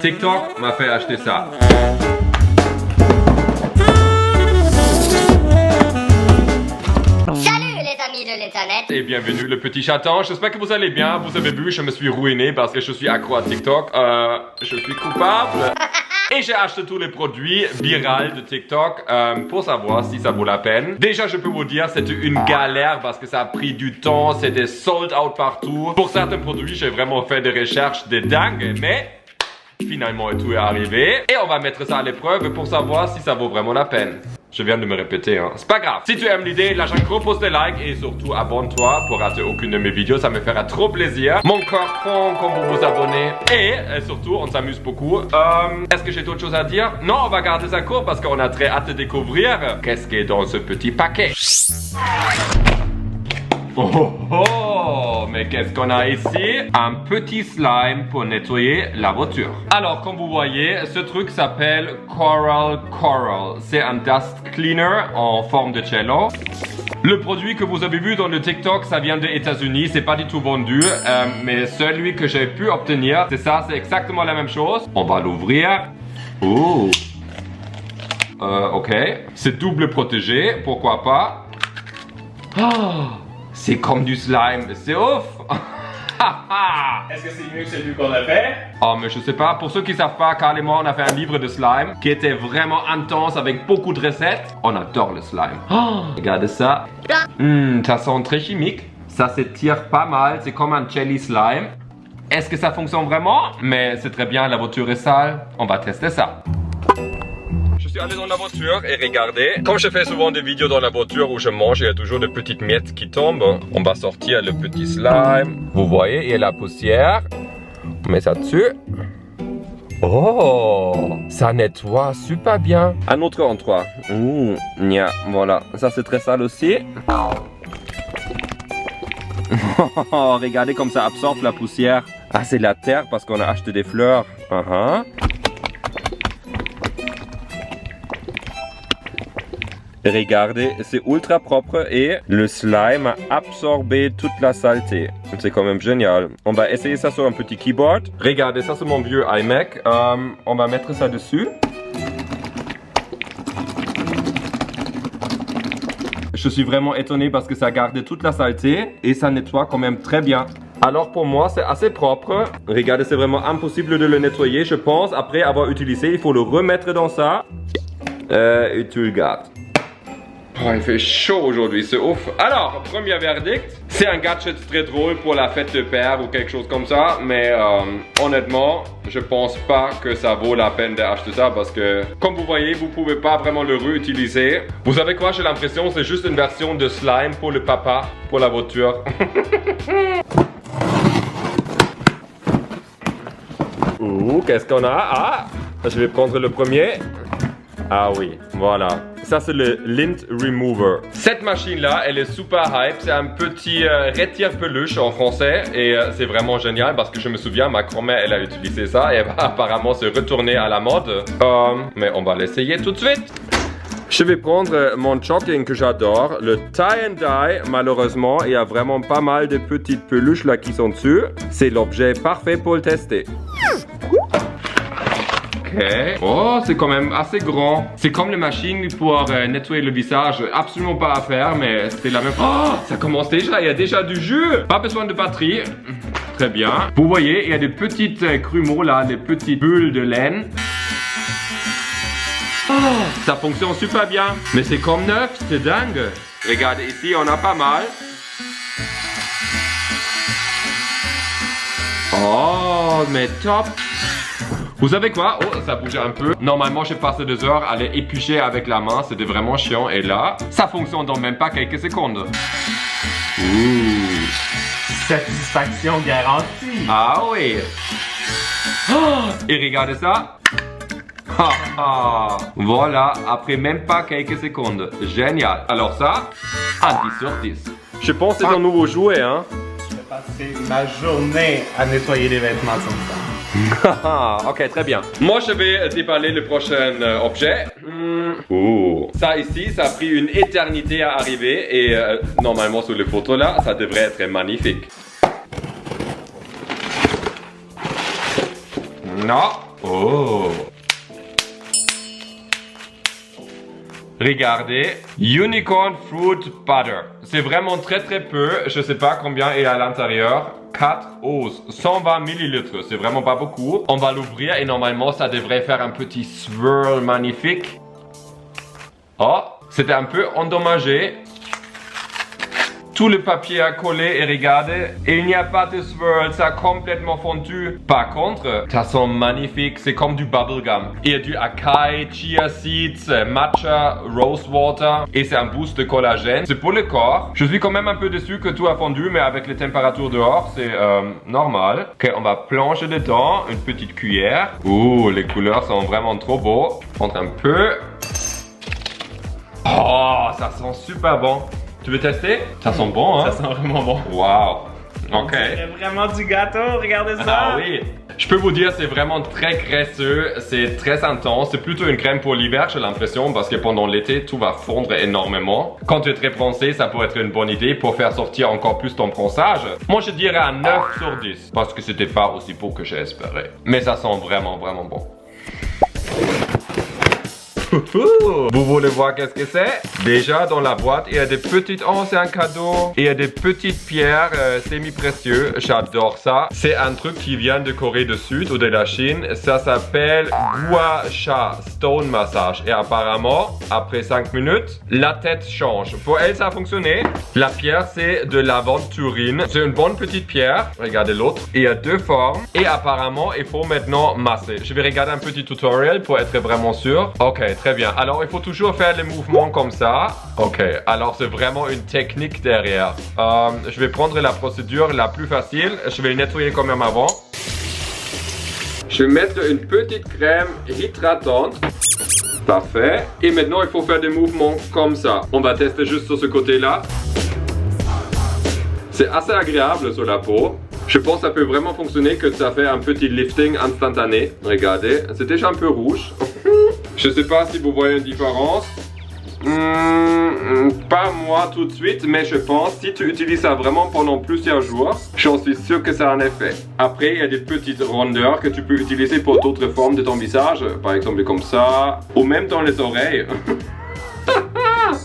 TikTok m'a fait acheter ça. Salut les amis de l'internet. Et bienvenue le petit chaton, j'espère que vous allez bien. Vous avez vu, je me suis ruiné parce que je suis accro à TikTok. Je suis coupable. Et j'ai acheté tous les produits virals de TikTok pour savoir si ça vaut la peine. Déjà, je peux vous dire, c'était une galère parce que ça a pris du temps, c'était sold out partout. Pour certains produits, j'ai vraiment fait des recherches de dingue, mais finalement tout est arrivé. Et on va mettre ça à l'épreuve pour savoir si ça vaut vraiment la peine. Je viens de me répéter, hein. C'est pas grave. Si tu aimes l'idée, lâche un gros pouce de like et surtout abonne-toi pour rater aucune de mes vidéos. Ça me fera trop plaisir. Mon cœur fond quand vous vous abonnez. Et surtout, on s'amuse beaucoup. Est-ce que j'ai d'autres choses à dire? Non, on va garder ça court parce qu'on a très hâte de découvrir qu'est-ce qui est dans ce petit paquet. Oh oh oh, mais qu'est-ce qu'on a ici? Un petit slime pour nettoyer la voiture. Alors, comme vous voyez, ce truc s'appelle Coral Coral. C'est un dust cleaner en forme de cello. Le produit que vous avez vu dans le TikTok, ça vient des États-Unis. C'est pas du tout vendu, mais celui que j'ai pu obtenir, c'est ça, c'est exactement la même chose. On va l'ouvrir. Oh. Ok. C'est double protégé, pourquoi pas? Oh. C'est comme du slime, c'est ouf! Est-ce que c'est mieux que celui qu'on a fait? Oh, mais je sais pas. Pour ceux qui savent pas, Carl et moi, on a fait un livre de slime qui était vraiment intense avec beaucoup de recettes. On adore le slime. Oh, regardez ça. Ça sent très chimique. Ça s'étire pas mal. C'est comme un jelly slime. Est-ce que ça fonctionne vraiment? Mais c'est très bien, la voiture est sale. On va tester ça. Je suis allé dans la voiture et regardez, comme je fais souvent des vidéos dans la voiture où je mange, il y a toujours des petites miettes qui tombent. On va sortir le petit slime. Vous voyez, il y a la poussière. On met ça dessus. Oh, ça nettoie super bien. Un autre endroit. Voilà, ça c'est très sale aussi. Regardez comme ça absorbe la poussière. Ah, c'est la terre parce qu'on a acheté des fleurs. Regardez, c'est ultra propre et le slime a absorbé toute la saleté. C'est quand même génial. On va essayer ça sur un petit keyboard. Regardez, ça c'est mon vieux iMac. On va mettre ça dessus. Je suis vraiment étonné parce que ça garde toute la saleté et ça nettoie quand même très bien. Alors pour moi, c'est assez propre. Regardez, c'est vraiment impossible de le nettoyer, je pense. Après avoir utilisé, il faut le remettre dans ça. Et tu le gardes. Oh, il fait chaud aujourd'hui, c'est ouf. Alors, premier verdict, c'est un gadget très drôle pour la fête de père ou quelque chose comme ça. Mais honnêtement, je pense pas que ça vaut la peine d'acheter ça parce que, comme vous voyez, vous pouvez pas vraiment le réutiliser. Vous savez quoi, j'ai l'impression c'est juste une version de slime pour le papa, pour la voiture. Ouh, qu'est-ce qu'on a? Ah, je vais prendre le premier. Ah oui, voilà. Ça, c'est le Lint Remover. Cette machine-là, elle est super hype. C'est un petit retire-peluche en français. Et c'est vraiment génial parce que je me souviens, ma grand-mère, elle a utilisé ça. Et apparemment, c'est retourné à la mode. Mais on va l'essayer tout de suite. Je vais prendre mon jogging que j'adore, le Tie and Dye. Malheureusement, il y a vraiment pas mal de petites peluches là qui sont dessus. C'est l'objet parfait pour le tester. Ok. Oh, c'est quand même assez grand. C'est comme les machines pour nettoyer le visage. Absolument pas à faire, mais c'est la même. Oh, ça commence déjà. Il y a déjà du jus. Pas besoin de batterie. Très bien. Vous voyez, il y a des petites grumeaux là, des petites bulles de laine. Oh, ça fonctionne super bien. Mais c'est comme neuf, c'est dingue. Regardez ici, on a pas mal. Oh, mais top. Vous savez quoi? Oh, ça bouge un peu. Normalement, j'ai passé 2 heures à les éplucher avec la main. C'était vraiment chiant. Et là, ça fonctionne dans même pas quelques secondes. Satisfaction garantie. Ah oui. Oh, et regardez ça. Voilà, après même pas quelques secondes. Génial. Alors ça, un 10 sur 10. Je pense que c'est un nouveau jouet, hein. Je vais passer ma journée à nettoyer les vêtements comme ça. Ok, très bien. Moi, je vais déballer le prochain objet. Ça ici, ça a pris une éternité à arriver. Et normalement, sur les photos là, ça devrait être magnifique. Non, Oh. Regardez, Unicorn Fruit Butter. C'est vraiment très peu, je sais pas combien il y a à l'intérieur. 4 os, 120 ml, c'est vraiment pas beaucoup. On va l'ouvrir et normalement ça devrait faire un petit swirl magnifique. Oh, c'était un peu endommagé. Tout le papier a collé et regardez, il n'y a pas de swirl, ça a complètement fondu. Par contre, ça sent magnifique, c'est comme du bubblegum. Il y a du acai, chia seeds, matcha, rose water et c'est un boost de collagène. C'est pour le corps. Je suis quand même un peu déçu que tout a fondu, mais avec les températures dehors, c'est normal. Ok, on va plonger dedans, une petite cuillère. Ouh, les couleurs sont vraiment trop beaux. Prendre un peu. Oh, ça sent super bon. Tu veux tester? Ça sent bon, hein? Ça sent vraiment bon. Wow. Ok. C'est vraiment du gâteau, regardez ça. Ah oui. Je peux vous dire, c'est vraiment très graisseux, c'est très intense. C'est plutôt une crème pour l'hiver, j'ai l'impression, parce que pendant l'été, tout va fondre énormément. Quand tu es très bronzé, ça peut être une bonne idée pour faire sortir encore plus ton bronzage. Moi, je dirais un 9 sur 10, parce que c'était pas aussi beau que j'ai espéré. Mais ça sent vraiment bon. Vous voulez voir qu'est-ce que c'est? Déjà dans la boîte il y a des petites... Oh, c'est un cadeau. Il y a des petites pierres semi-précieuses. J'adore ça. C'est un truc qui vient de Corée du Sud ou de la Chine. Ça s'appelle Gua Sha Stone Massage. Et apparemment, après 5 minutes, la tête change. Pour elle, ça a fonctionné. La pierre, c'est de l'aventurine. C'est une bonne petite pierre. Regardez l'autre. Il y a 2 formes. Et apparemment, il faut maintenant masser. Je vais regarder un petit tutoriel pour être vraiment sûr. Ok, très bien. Alors, il faut toujours faire les mouvements comme ça. Ok, alors c'est vraiment une technique derrière. Je vais prendre la procédure la plus facile. Je vais le nettoyer quand même avant. Je vais mettre une petite crème hydratante. Parfait. Et maintenant, il faut faire des mouvements comme ça. On va tester juste sur ce côté-là. C'est assez agréable sur la peau. Je pense que ça peut vraiment fonctionner, que ça fait un petit lifting instantané. Regardez, c'est déjà un peu rouge. Je sais pas si vous voyez une différence. Pas moi tout de suite, mais je pense si tu utilises ça vraiment pendant plusieurs jours, j'en suis sûr que ça a un effet. Après, il y a des petites rondeurs que tu peux utiliser pour d'autres formes de ton visage, par exemple comme ça, ou même dans les oreilles.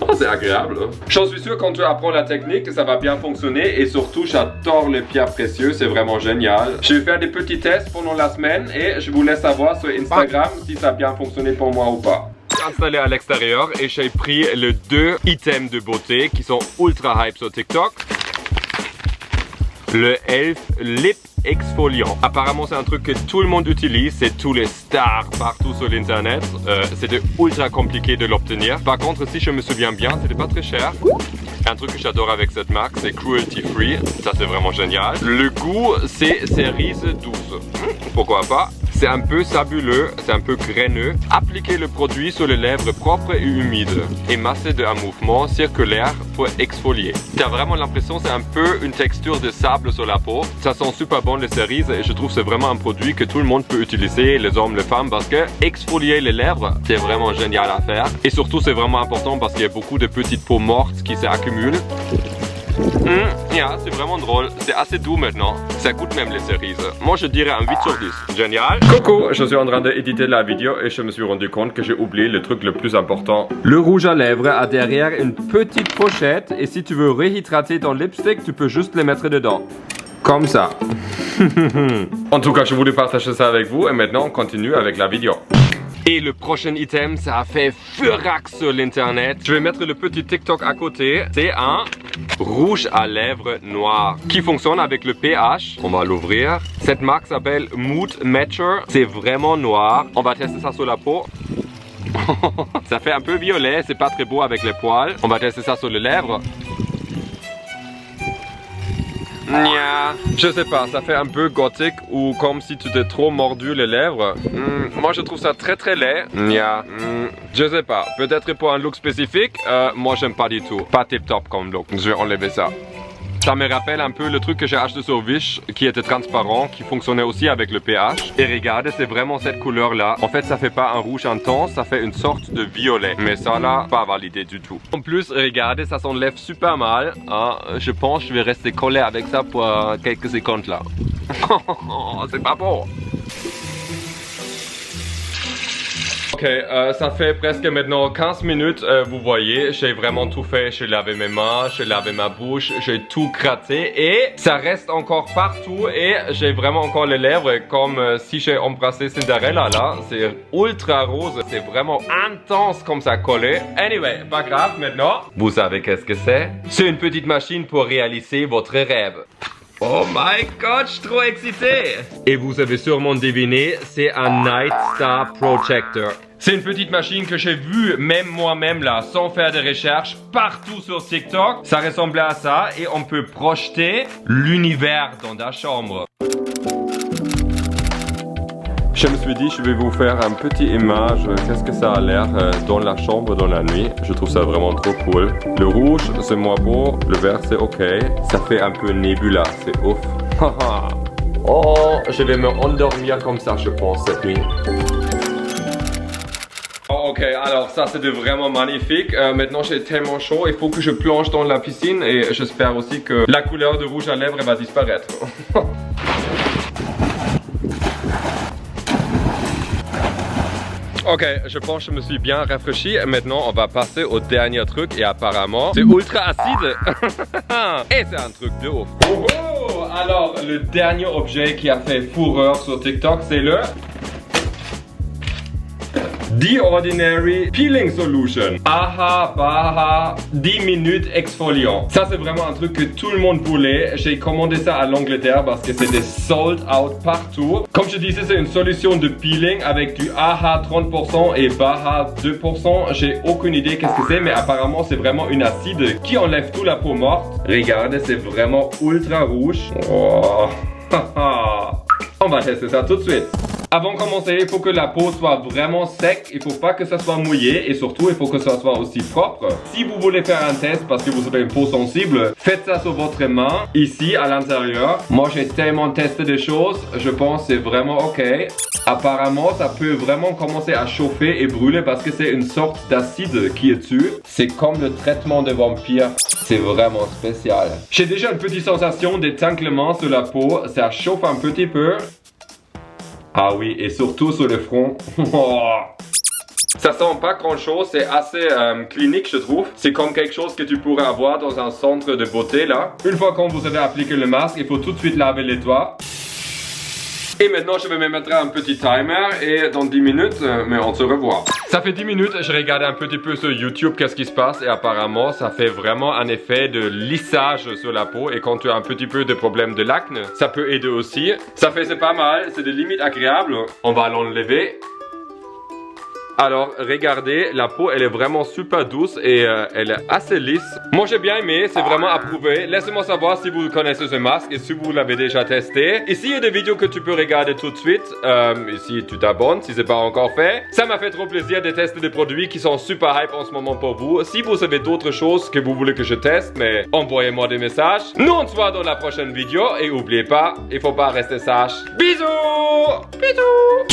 Oh, c'est agréable. J'en suis sûr quand tu apprends la technique, ça va bien fonctionner et surtout j'adore les pierres précieuses, c'est vraiment génial. Je vais faire des petits tests pendant la semaine et je vous laisse savoir sur Instagram si ça a bien fonctionné pour moi ou pas. Installé à l'extérieur et j'ai pris les 2 items de beauté qui sont ultra hype sur TikTok. Le Elf Lip Exfoliant. Apparemment c'est un truc que tout le monde utilise, c'est tous les stars partout sur l'internet. C'était ultra compliqué de l'obtenir. Par contre, si je me souviens bien, c'était pas très cher. Un truc que j'adore avec cette marque, c'est cruelty free. Ça c'est vraiment génial. Le goût, c'est cerise douce. Pourquoi pas? C'est un peu sabuleux, c'est un peu graineux. Appliquez le produit sur les lèvres propres et humides et massez d'un mouvement circulaire pour exfolier. T'as vraiment l'impression c'est un peu une texture de sable sur la peau. Ça sent super bon les cerises et je trouve que c'est vraiment un produit que tout le monde peut utiliser, les hommes, les femmes, parce que exfolier les lèvres, c'est vraiment génial à faire. Et surtout c'est vraiment important parce qu'il y a beaucoup de petites peaux mortes qui s'accumulent. Yeah, c'est vraiment drôle, c'est assez doux maintenant. Ça goûte même les cerises. Moi je dirais un 8 sur 10. Génial. Coucou, je suis en train d'éditer la vidéo et je me suis rendu compte que j'ai oublié le truc le plus important. Le rouge à lèvres a derrière une petite pochette et si tu veux réhydrater ton lipstick, tu peux juste les mettre dedans. Comme ça. En tout cas, je voulais partager ça avec vous et maintenant on continue avec la vidéo. Et le prochain item, ça a fait furax sur l'internet. Je vais mettre le petit TikTok à côté. C'est un rouge à lèvres noir qui fonctionne avec le pH. On va l'ouvrir. Cette marque s'appelle Mood Matcher. C'est vraiment noir. On va tester ça sur la peau. Ça fait un peu violet, c'est pas très beau avec les poils. On va tester ça sur les lèvres. Nya. Je sais pas, ça fait un peu gothique ou comme si tu t'es trop mordu les lèvres. Moi je trouve ça très laid. Nya. Je sais pas, peut-être pour un look spécifique, moi j'aime pas du tout. Pas tip top comme look, je vais enlever ça. Ça me rappelle un peu le truc que j'ai acheté sur Wish qui était transparent, qui fonctionnait aussi avec le pH. Et regardez, c'est vraiment cette couleur là. En fait, ça fait pas un rouge intense, ça fait une sorte de violet. Mais ça là, pas validé du tout. En plus, regardez, ça s'enlève super mal. Hein. Je pense que je vais rester collé avec ça pour quelques secondes là. C'est pas beau. Ok, ça fait presque maintenant 15 minutes, vous voyez, j'ai vraiment tout fait, j'ai lavé mes mains, j'ai lavé ma bouche, j'ai tout gratté et ça reste encore partout et j'ai vraiment encore les lèvres comme si j'ai embrassé Cinderella là, c'est ultra rose, c'est vraiment intense comme ça collé. Anyway, pas grave maintenant, vous savez qu'est-ce que c'est? C'est une petite machine pour réaliser votre rêve. Oh my god, je suis trop excité! Et vous avez sûrement deviné, c'est un Night Star Projector. C'est une petite machine que j'ai vue même moi-même là, sans faire de recherche, partout sur TikTok. Ça ressemblait à ça et on peut projeter l'univers dans ta chambre. Je me suis dit, je vais vous faire un petit image, qu'est-ce que ça a l'air dans la chambre dans la nuit. Je trouve ça vraiment trop cool. Le rouge, c'est moins beau, le vert, c'est ok. Ça fait un peu nébula, c'est ouf. Oh, je vais me endormir comme ça, je pense, cette nuit. Oh, ok, alors ça c'était vraiment magnifique. Maintenant j'ai tellement chaud, il faut que je plonge dans la piscine et j'espère aussi que la couleur de rouge à lèvres va disparaître. Ok, je pense que je me suis bien rafraîchi. Maintenant, on va passer au dernier truc et apparemment, c'est ultra acide. Et c'est un truc de ouf. Oh, alors, le dernier objet qui a fait fureur sur TikTok, c'est le The Ordinary Peeling Solution. Aha, baha, 10 minutes exfoliant. Ça, c'est vraiment un truc que tout le monde voulait. J'ai commandé ça à l'Angleterre parce que c'était sold out partout. Comme je disais, c'est une solution de peeling avec du AHA 30% et BAHA 2%. J'ai aucune idée qu'est-ce que c'est, mais apparemment, c'est vraiment une acide qui enlève toute la peau morte. Regardez, c'est vraiment ultra rouge. Oh. On va tester ça tout de suite. Avant de commencer, il faut que la peau soit vraiment sec, il ne faut pas que ça soit mouillé et surtout il faut que ça soit aussi propre. Si vous voulez faire un test parce que vous avez une peau sensible, faites ça sur votre main, ici à l'intérieur. Moi j'ai tellement testé des choses, je pense que c'est vraiment ok. Apparemment ça peut vraiment commencer à chauffer et brûler parce que c'est une sorte d'acide qui est dessus. C'est comme le traitement de vampire, c'est vraiment spécial. J'ai déjà une petite sensation d'étinclement sur la peau, ça chauffe un petit peu. Ah oui, et surtout sur le front. Ça sent pas grand chose, c'est assez clinique je trouve. C'est comme quelque chose que tu pourrais avoir dans un centre de beauté là. Une fois qu'on vous avez appliqué le masque, il faut tout de suite laver les doigts. Et maintenant je vais me mettre un petit timer et dans 10 minutes, mais on se revoit. Ça fait 10 minutes, je regarde un petit peu sur YouTube qu'est-ce qui se passe et apparemment ça fait vraiment un effet de lissage sur la peau et quand tu as un petit peu de problème de l'acné, ça peut aider aussi. Ça fait c'est pas mal, c'est de limite agréable. On va l'enlever. Alors regardez, la peau elle est vraiment super douce et elle est assez lisse. Moi j'ai bien aimé, c'est vraiment approuvé. Laissez-moi savoir si vous connaissez ce masque et si vous l'avez déjà testé. Ici il y a des vidéos que tu peux regarder tout de suite. Ici tu t'abonnes si c'est pas encore fait. Ça m'a fait trop plaisir de tester des produits qui sont super hype en ce moment pour vous. Si vous avez d'autres choses que vous voulez que je teste, mais envoyez-moi des messages. Nous on se voit dans la prochaine vidéo et n'oubliez pas, il faut pas rester sage. Bisous. Bisous.